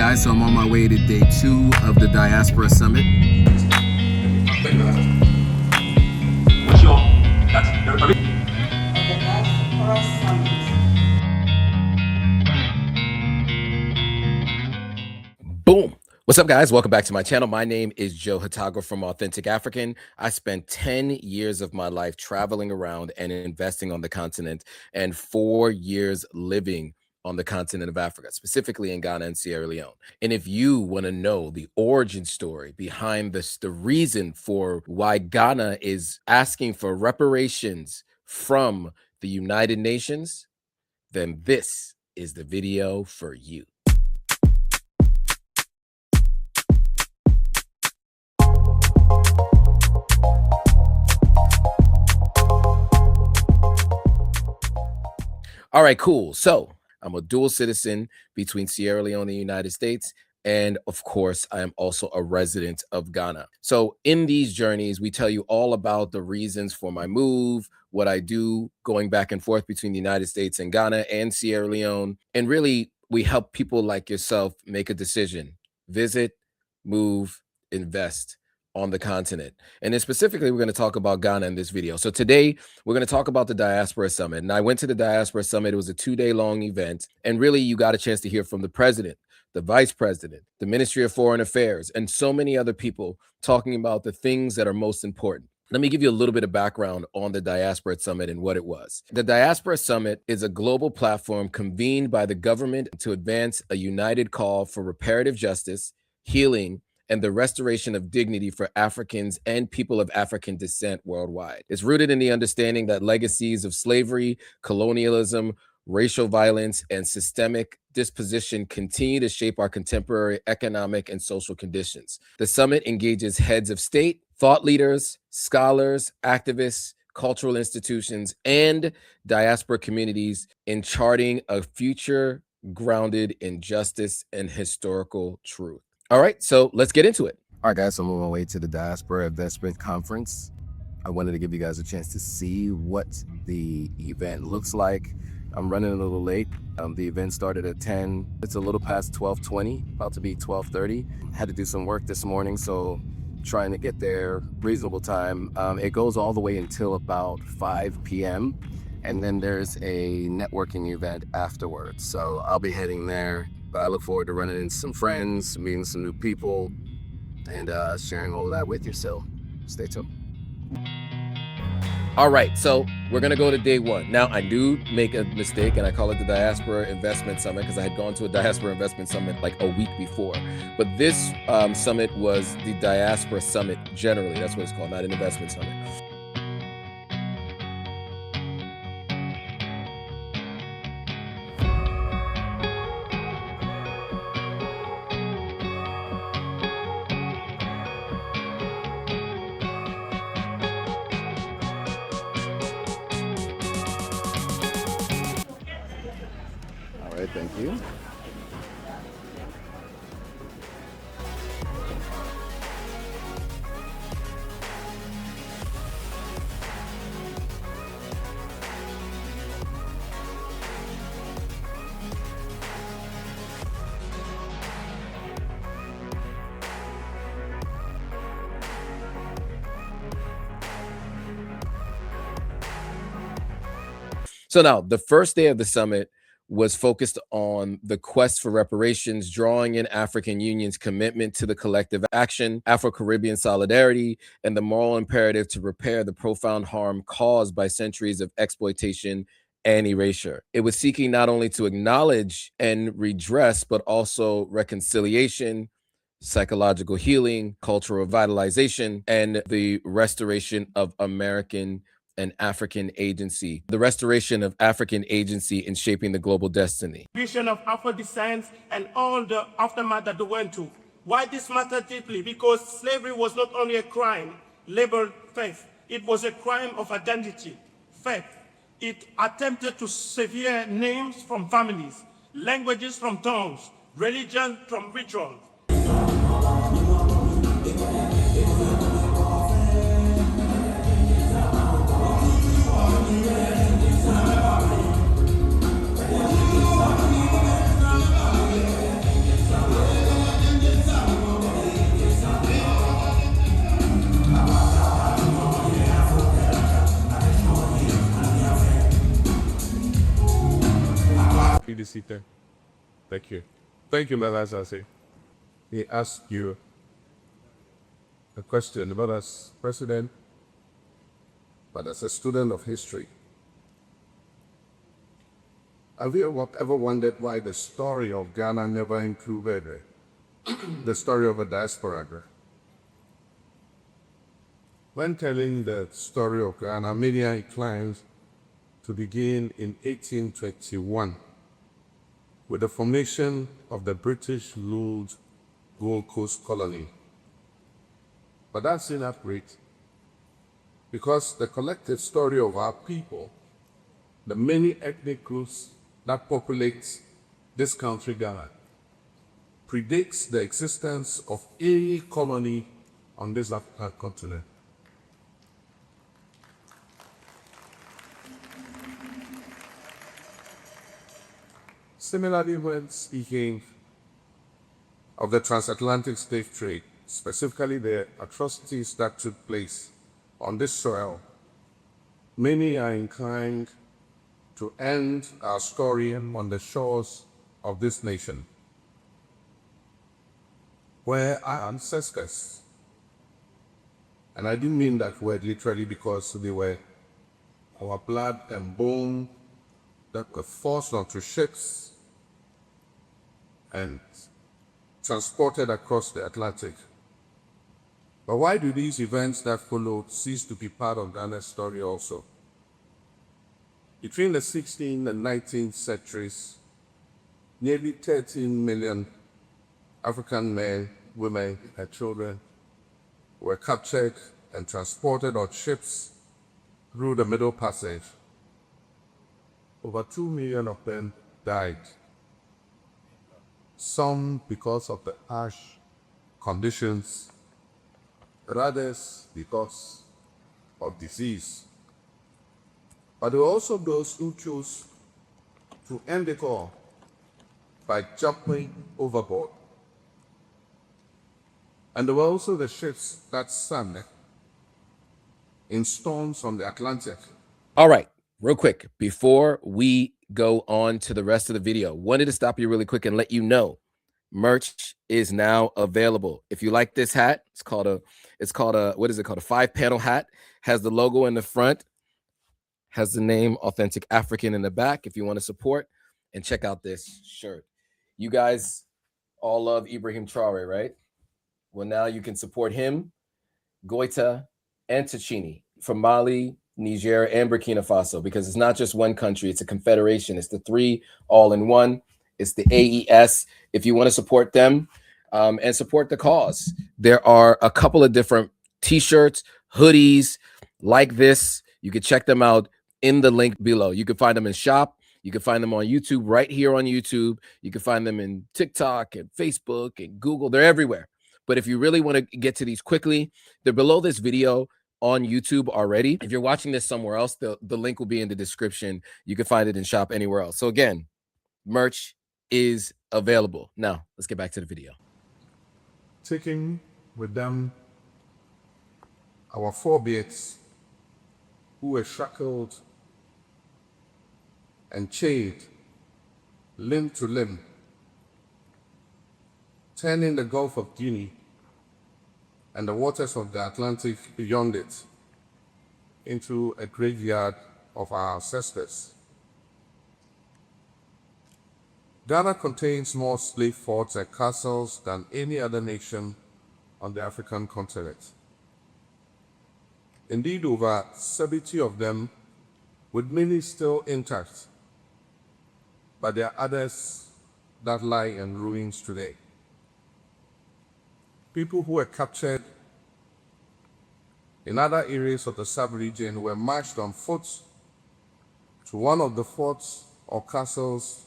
guys, so I'm on my way to day 2 of the Diaspora Summit. Boom. What's up, guys? Welcome back to my channel. My name is Joe Hatago from Authentic African. I spent 10 years of my life traveling around and investing on the continent, and 4 years living on the continent of Africa, specifically in Ghana and Sierra Leone. And if you want to know the origin story behind this, the reason for why Ghana is asking for reparations from the United Nations, then this is the video for you. All right, cool. So I'm a dual citizen between Sierra Leone and the United States. And of course, I am also a resident of Ghana. So in these journeys, we tell you all about the reasons for my move, what I do going back and forth between the United States and Ghana and Sierra Leone. And really, we help people like yourself make a decision, visit, move, invest on the continent. And then specifically, we're going to talk about Ghana in this video. So today, we're going to talk about the Diaspora Summit. And I went to the Diaspora Summit. It was a 2-day-long event. And really, you got a chance to hear from the president, the vice president, the Ministry of Foreign Affairs, and so many other people talking about the things that are most important. Let me give you a little bit of background on the Diaspora Summit and what it was. The Diaspora Summit is a global platform convened by the government to advance a united call for reparative justice, healing, and the restoration of dignity for Africans and people of African descent worldwide. It's rooted in the understanding that legacies of slavery, colonialism, racial violence, and systemic disposition continue to shape our contemporary economic and social conditions. The summit engages heads of state, thought leaders, scholars, activists, cultural institutions, and diaspora communities in charting a future grounded in justice and historical truth. All right, so let's get into it. All right, guys, so I'm on my way to the Diaspora Investment Conference. I wanted to give you guys a chance to see what the event looks like. I'm running a little late. The event started at 10. It's a little past 12:20, about to be 12:30. Had to do some work this morning, so trying to get there reasonable time. It goes all the way until about 5 p.m. And then there's a networking event afterwards. So I'll be heading there. But I look forward to running into some friends, meeting some new people, and sharing all of that with you. So stay tuned. All right, so we're going to go to day 1. Now, I do make a mistake, and I call it the Diaspora Investment Summit because I had gone to a Diaspora Investment Summit like a week before. But this summit was the Diaspora Summit generally. That's what it's called, not an investment summit. Thank you. So now, the first day of the summit was focused on the quest for reparations, drawing in African Union's commitment to the collective action, Afro-Caribbean solidarity, and the moral imperative to repair the profound harm caused by centuries of exploitation and erasure. It was seeking not only to acknowledge and redress, but also reconciliation, psychological healing, cultural revitalization, and the restoration of American and African agency, the restoration of African agency in shaping the global destiny. Vision of Afro descent and all the aftermath that they went to. Why this matters deeply? Because slavery was not only a crime labeled theft, it was a crime of identity, theft. It attempted to sever names from families, languages from tongues, religion from rituals. seated. Thank you. Thank you, Malasase. He asked you a question, not as president, but as a student of history. Have you ever wondered why the story of Ghana never included the story of a diaspora? When telling the story of Ghana, many are inclined to begin in 1821 with the formation of the British-ruled Gold Coast colony. But that's inaccurate, because the collective story of our people, the many ethnic groups that populate this country, Ghana, predates the existence of any colony on this African continent. Similarly, when speaking of the transatlantic slave trade, specifically the atrocities that took place on this soil, many are inclined to end our story on the shores of this nation, where our ancestors, and I didn't mean that word literally because they were our blood and bone, that were forced onto ships and transported across the Atlantic. But why do these events that followed cease to be part of Ghana's story also? Between the 16th and 19th centuries, nearly 13 million African men, women, and children were captured and transported on ships through the Middle Passage. Over 2 million of them died, some because of the harsh conditions, others because of disease. But there were also those who chose to end it all by jumping overboard. And there were also the ships that sank in storms on the Atlantic. All right, real quick, before we go on to the rest of the video, wanted to stop you really quick and let you know merch is now available. If you like this hat, it's called a what is it called? A 5-panel hat, has the logo in the front, has the name Authentic African in the back. If you want to support and check out this shirt. You guys all love Ibrahim Traore, right? Well, now you can support him, Goita, and Tachini from Mali, Niger, and Burkina Faso, because it's not just one country, it's a confederation. It's the three all in one. It's the AES. If you want to support them and support the cause, there are a couple of different t-shirts, hoodies like this. You can check them out in the link below. You can find them in shop. You can find them on YouTube, right here on YouTube. You can find them in TikTok and Facebook and Google. They're everywhere. But if you really want to get to these quickly, they're below this video on YouTube already. If you're watching this somewhere else, the link will be in the description. You can find it in shop anywhere else. So again, merch is available. Now, let's get back to the video. Taking with them our forebears who were shackled and chained limb to limb, turning the Gulf of Guinea and the waters of the Atlantic beyond it into a graveyard of our ancestors. Ghana contains more slave forts and castles than any other nation on the African continent. Indeed, over 70 of them, with many still intact, but there are others that lie in ruins today. People who were captured in other areas of the sub-region were marched on foot to one of the forts or castles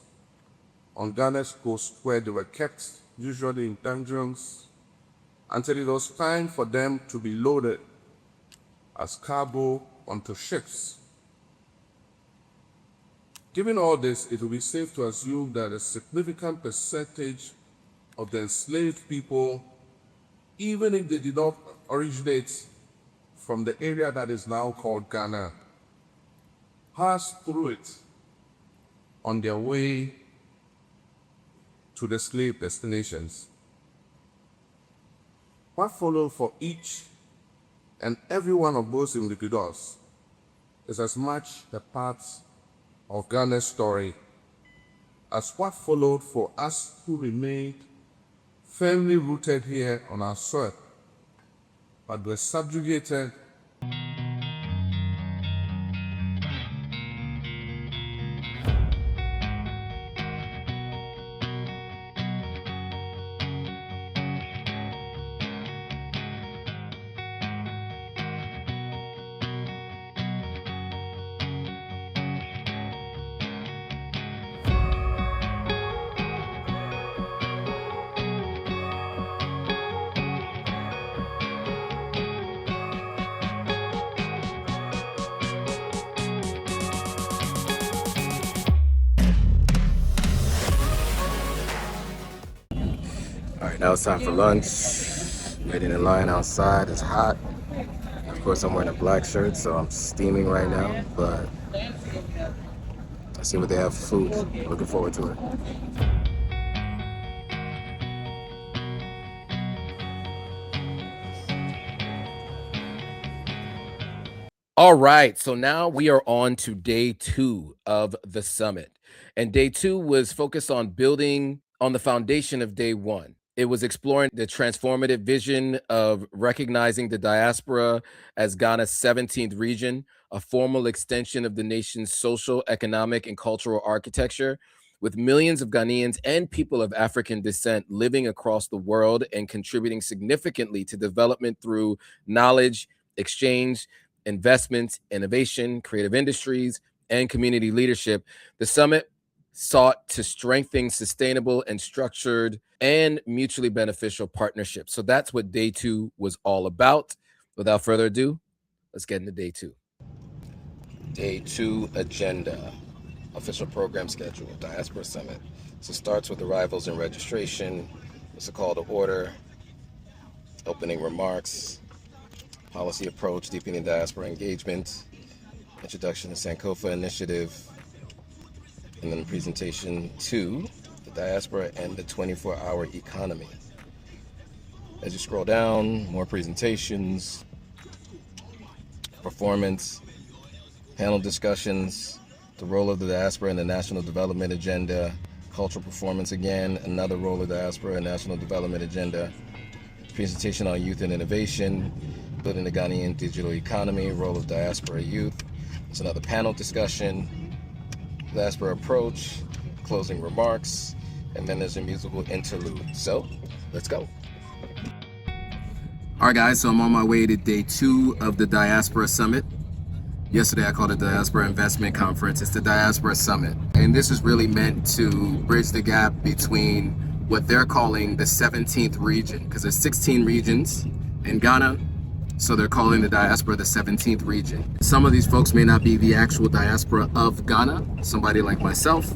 on Ghana's coast, where they were kept, usually in dungeons, until it was time for them to be loaded as cargo onto ships. Given all this, it will be safe to assume that a significant percentage of the enslaved people, even if they did not originate from the area that is now called Ghana, passed through it on their way to the slave destinations. What followed for each and every one of those individuals is as much a part of Ghana's story as what followed for us who remained firmly rooted here on our soil, but were subjugated All right, now it's time for lunch. Waiting in line outside. It's hot. Of course, I'm wearing a black shirt, so I'm steaming right now. But let's see what they have for food. Looking forward to it. All right, so now we are on to day 2 of the summit. And day 2 was focused on building on the foundation of day 1. It was exploring the transformative vision of recognizing the diaspora as Ghana's 17th region, a formal extension of the nation's social, economic, and cultural architecture, with millions of Ghanaians and people of African descent living across the world and contributing significantly to development through knowledge, exchange, investments, innovation, creative industries, and community leadership. The summit sought to strengthen sustainable and structured and mutually beneficial partnerships. So that's what day 2 was all about. Without further ado, let's get into day 2. Day 2 agenda, official program schedule, Diaspora Summit. So it starts with arrivals and registration. It's a call to order, opening remarks, policy approach, deepening diaspora engagement, introduction to Sankofa Initiative, and then presentation 2, the diaspora and the 24-hour economy. As you scroll down, more presentations, performance, panel discussions, the role of the diaspora in the national development agenda, cultural performance again, another role of the diaspora and national development agenda, presentation on youth and innovation, building the Ghanaian digital economy, role of diaspora youth. There's another panel discussion, diaspora approach, closing remarks, and then there's a musical interlude. So let's go. All right, guys, so I'm on my way to day 2 of the Diaspora Summit. Yesterday I called it Diaspora Investment Conference. It's the Diaspora Summit. And this is really meant to bridge the gap between what they're calling the 17th region, because there's 16 regions in Ghana. So they're calling the diaspora the 17th region. Some of these folks may not be the actual diaspora of Ghana, somebody like myself,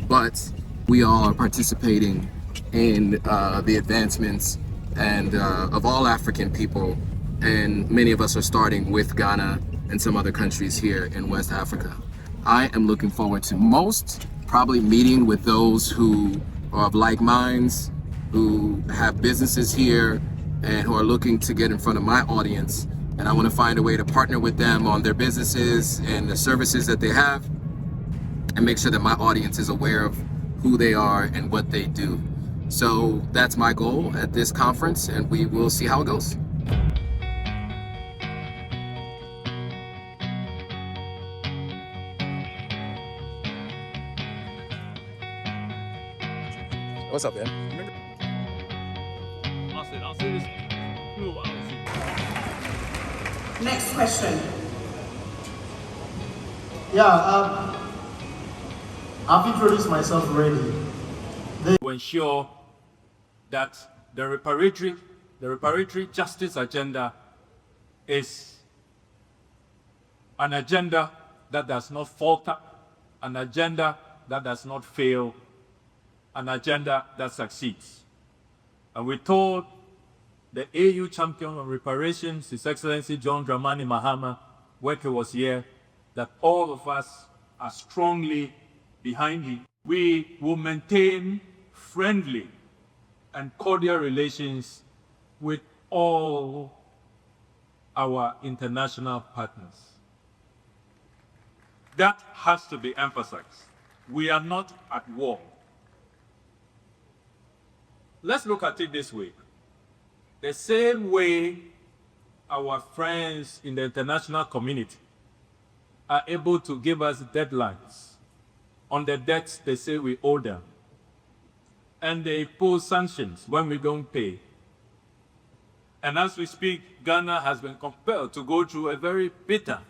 but we all are participating in the advancements and of all African people. And many of us are starting with Ghana and some other countries here in West Africa. I am looking forward to most probably meeting with those who are of like minds, who have businesses here, and who are looking to get in front of my audience. And I want to find a way to partner with them on their businesses and the services that they have, and make sure that my audience is aware of who they are and what they do. So that's my goal at this conference, and we will see how it goes. What's up, man? I'll say this. No, I'll see. Next question. Yeah, I've introduced myself already. To ensure that the reparatory justice agenda is an agenda that does not falter, an agenda that does not fail, an agenda that succeeds. And we told the AU champion on reparations, His Excellency John Dramani Mahama, when he was here, that all of us are strongly behind him. We will maintain friendly and cordial relations with all our international partners. That has to be emphasized. We are not at war. Let's look at it this way. The same way our friends in the international community are able to give us deadlines on the debts they say we owe them, and they impose sanctions when we don't pay. And as we speak, Ghana has been compelled to go through a very bitter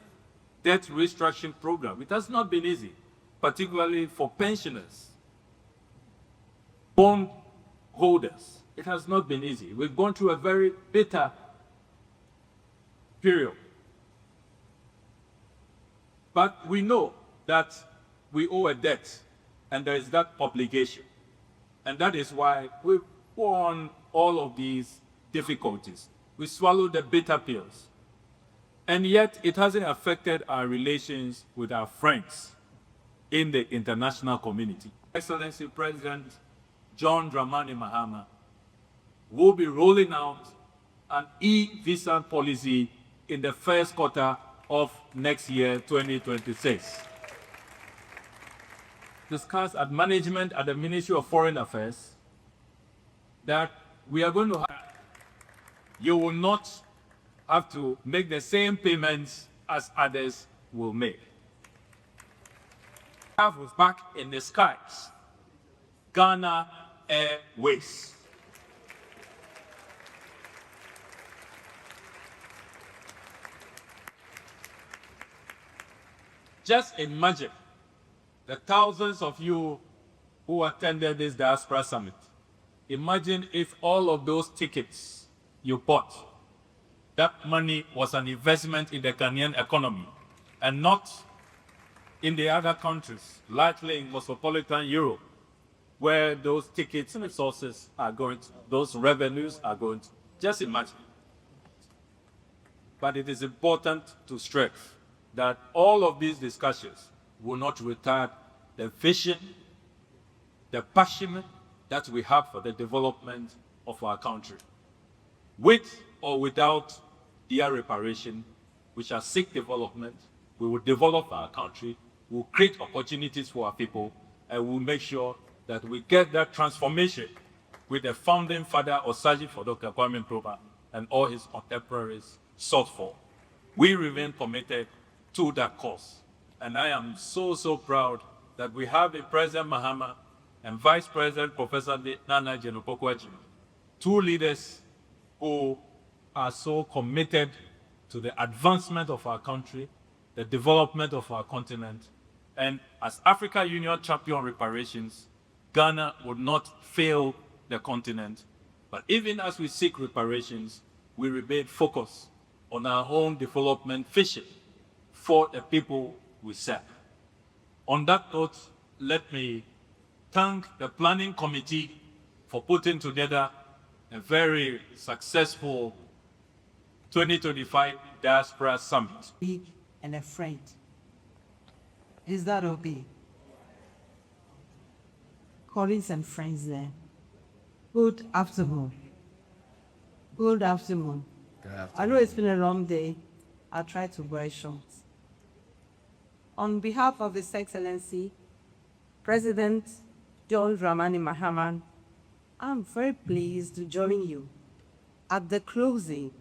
debt restructuring program. It has not been easy, particularly for pensioners, bond holders. It has not been easy. We've gone through a very bitter period. But we know that we owe a debt, and there is that obligation. And that is why we've won all of these difficulties. We swallowed the bitter pills. And yet it hasn't affected our relations with our friends in the international community. Excellency President John Dramani Mahama will be rolling out an e-visa policy in the first quarter of next year, 2026. Discussed at management at the Ministry of Foreign Affairs that we are going to have, you will not have to make the same payments as others will make. Have us back in the skies, Ghana Airways. Just imagine the thousands of you who attended this Diaspora Summit. Imagine if all of those tickets you bought, that money was an investment in the Ghanaian economy and not in the other countries, largely in cosmopolitan Europe, where those tickets and resources are going to, those revenues are going to. Just imagine. But it is important to stress that all of these discussions will not retard the vision, the passion that we have for the development of our country. With or without their reparation, we shall seek development, we will develop our country, we will create opportunities for our people, and we'll make sure that we get that transformation with the founding father Osaji for Dr. Kwame Nkrumah and all his contemporaries sought for. We remain committed to that cause. And I am so proud that we have a President Mahama and Vice President Professor Nana Jenopokwaji, two leaders who are so committed to the advancement of our country, the development of our continent. And as Africa Union champion reparations, Ghana would not fail the continent. But even as we seek reparations, we remain focused on our own development vision for the people we serve. On that note, let me thank the planning committee for putting together a very successful 2025 Diaspora Summit. And a friend. Is that okay? Colleagues and friends there. Good afternoon. Good afternoon. Good afternoon. I know it's been a long day. I'll try to wear short. On behalf of His Excellency, President John Dramani Mahama, I'm very pleased to join you at the closing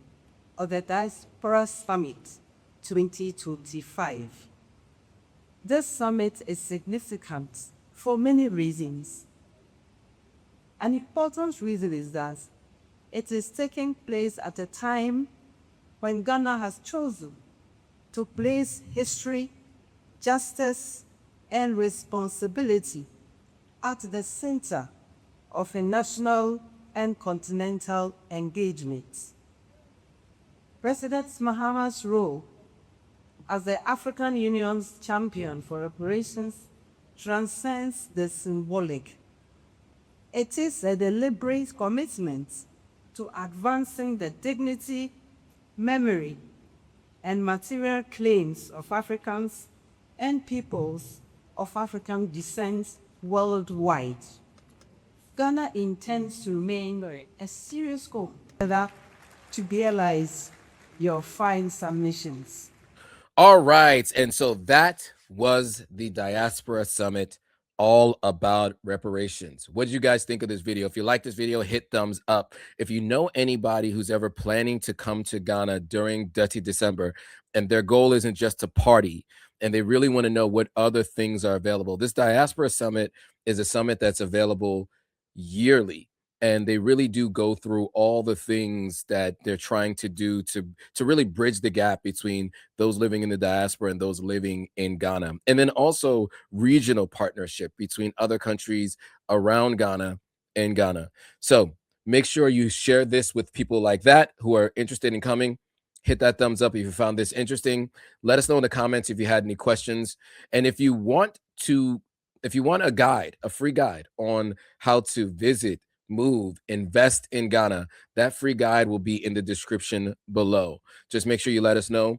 of the Diaspora Summit 2025. This summit is significant for many reasons. An important reason is that it is taking place at a time when Ghana has chosen to place history, justice, and responsibility at the center of a national and continental engagement. President Mahama's role as the African Union's champion for reparations transcends the symbolic. It is a deliberate commitment to advancing the dignity, memory, and material claims of Africans and peoples of African descent worldwide. Ghana intends to remain a serious scope to realize your fine submissions. All right. And so that was the Diaspora Summit, all about reparations. What did you guys think of this video? If you like this video, hit thumbs up. If you know anybody who's ever planning to come to Ghana during Dirty December and their goal isn't just to party and they really want to know what other things are available, this Diaspora Summit is a summit that's available yearly. And they really do go through all the things that they're trying to do to really bridge the gap between those living in the diaspora and those living in Ghana. And then also regional partnership between other countries around Ghana and Ghana. So make sure you share this with people like that who are interested in coming. Hit that thumbs up if you found this interesting. Let us know in the comments if you had any questions. And if you want a guide, a free guide on how to visit, move, invest in Ghana, that free guide will be in the description below. Just make sure you let us know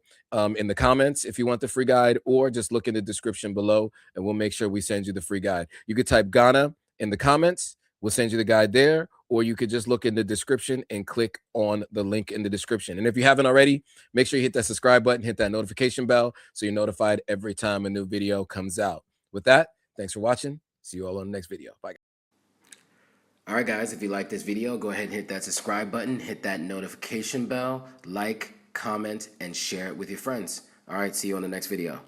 in the comments if you want the free guide, or just look in the description below and we'll make sure we send you the free guide. You could type Ghana in the comments, we'll send you the guide there, or you could just look in the description and click on the link in the description. And if you haven't already, make sure you hit that subscribe button, hit that notification bell so you're notified every time a new video comes out. With that, thanks for watching. See you all on the next video. Bye. All right, guys, if you like this video, go ahead and hit that subscribe button, hit that notification bell, like, comment, and share it with your friends. All right, see you on the next video.